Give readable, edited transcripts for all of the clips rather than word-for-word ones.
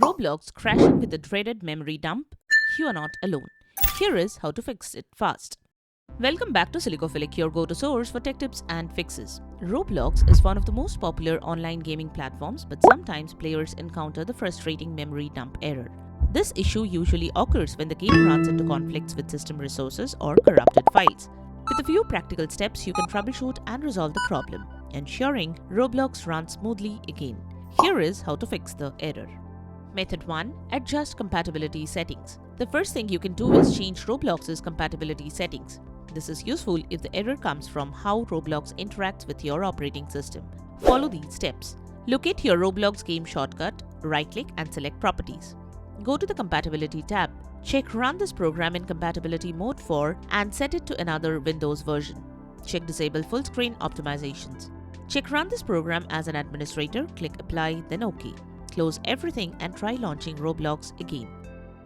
Roblox crashing with the dreaded memory dump? You are not alone. Here is how to fix it fast. Welcome back to Silicophilic, your go-to source for tech tips and fixes. Roblox is one of the most popular online gaming platforms, but sometimes players encounter the frustrating memory dump error. This issue usually occurs when the game runs into conflicts with system resources or corrupted files. With a few practical steps, you can troubleshoot and resolve the problem, ensuring Roblox runs smoothly again. Here is how to fix the error. Method 1. Adjust compatibility settings. The first thing you can do is change Roblox's compatibility settings. This is useful if the error comes from how Roblox interacts with your operating system. Follow these steps. Locate your Roblox game shortcut, right-click and select Properties. Go to the Compatibility tab. Check Run this program in compatibility mode for and set it to another Windows version. Check Disable Full Screen Optimizations. Check Run this program as an administrator, click Apply, then OK. Close everything and try launching Roblox again.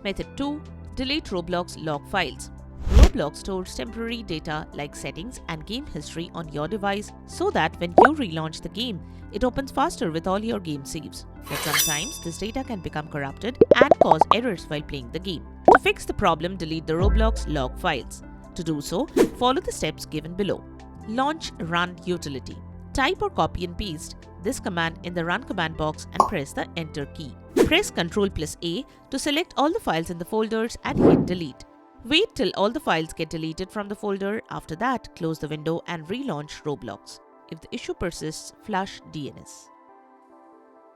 Method 2. Delete Roblox log files. Roblox stores temporary data like settings and game history on your device so that when you relaunch the game, it opens faster with all your game saves. But sometimes this data can become corrupted and cause errors while playing the game. To fix the problem, delete the Roblox log files. To do so, follow the steps given below. Launch Run utility. Type or copy and paste this command in the Run command box and press the Enter key. Press Ctrl+A to select all the files in the folders and hit Delete. Wait till all the files get deleted from the folder. After that, close the window and relaunch Roblox. If the issue persists, flush DNS.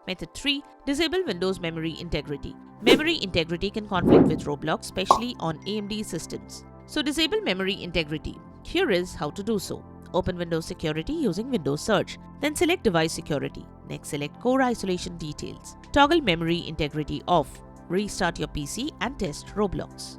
Method 3. Disable Windows memory integrity. Memory integrity can conflict with Roblox, especially on AMD systems. So disable memory integrity. Here is how to do so. Open Windows Security using Windows Search. Then select Device Security. Next, select Core Isolation Details. Toggle Memory Integrity off. Restart your PC and test Roblox.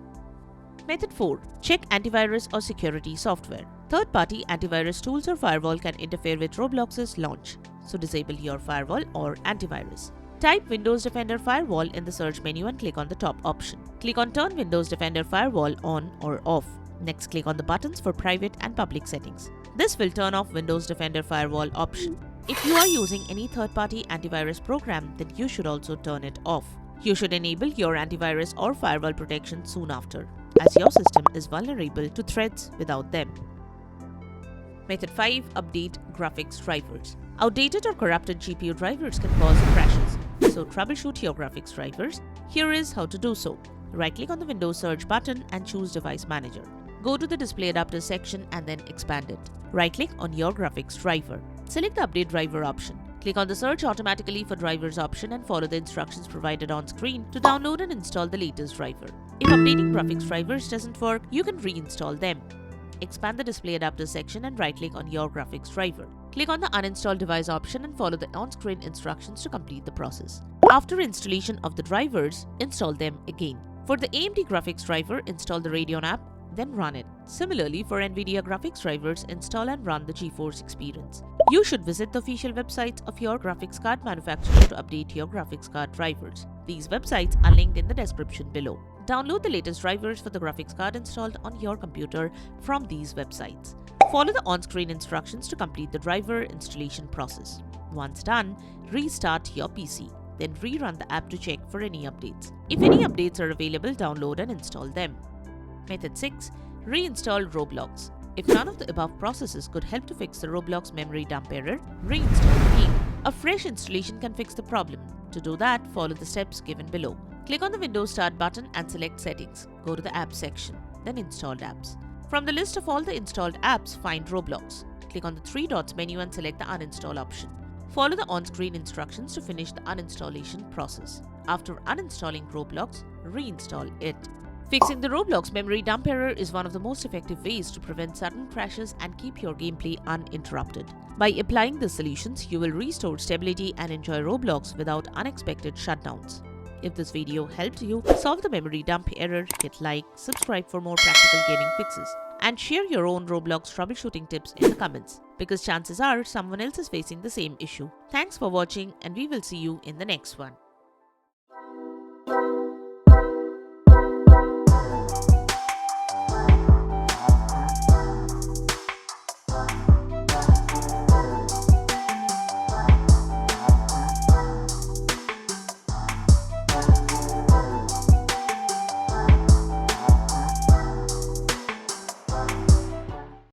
Method 4. Check antivirus or security software. Third-party antivirus tools or firewall can interfere with Roblox's launch, so disable your firewall or antivirus. Type Windows Defender Firewall in the search menu and click on the top option. Click on Turn Windows Defender Firewall on or off. Next, click on the buttons for private and public settings. This will turn off Windows Defender Firewall option. If you are using any third-party antivirus program, then you should also turn it off. You should enable your antivirus or firewall protection soon after, as your system is vulnerable to threats without them. Method 5. Update graphics drivers. Outdated or corrupted GPU drivers can cause crashes, so troubleshoot your graphics drivers. Here is how to do so. Right-click on the Windows Search button and choose Device Manager. Go to the Display Adapter section and then expand it. Right-click on your graphics driver. Select the Update Driver option. Click on the Search Automatically for Drivers option and follow the instructions provided on screen to download and install the latest driver. If updating graphics drivers doesn't work, you can reinstall them. Expand the Display Adapter section and right-click on your graphics driver. Click on the Uninstall Device option and follow the on-screen instructions to complete the process. After installation of the drivers, install them again. For the AMD graphics driver, install the Radeon app, then run it. Similarly, for NVIDIA graphics drivers, install and run the GeForce Experience. You should visit the official websites of your graphics card manufacturer to update your graphics card drivers. These websites are linked in the description below. Download the latest drivers for the graphics card installed on your computer from these websites. Follow the on-screen instructions to complete the driver installation process. Once done, restart your PC. Then rerun the app to check for any updates. If any updates are available, download and install them. Method 6. Reinstall Roblox. If none of the above processes could help to fix the Roblox memory dump error, reinstall the game. A fresh installation can fix the problem. To do that, follow the steps given below. Click on the Windows Start button and select Settings. Go to the Apps section, then Installed Apps. From the list of all the installed apps, find Roblox. Click on the three dots menu and select the Uninstall option. Follow the on-screen instructions to finish the uninstallation process. After uninstalling Roblox, reinstall it. Fixing the Roblox memory dump error is one of the most effective ways to prevent sudden crashes and keep your gameplay uninterrupted. By applying these solutions, you will restore stability and enjoy Roblox without unexpected shutdowns. If this video helped you solve the memory dump error, hit like, subscribe for more practical gaming fixes, and share your own Roblox troubleshooting tips in the comments, because chances are someone else is facing the same issue. Thanks for watching, and we will see you in the next one.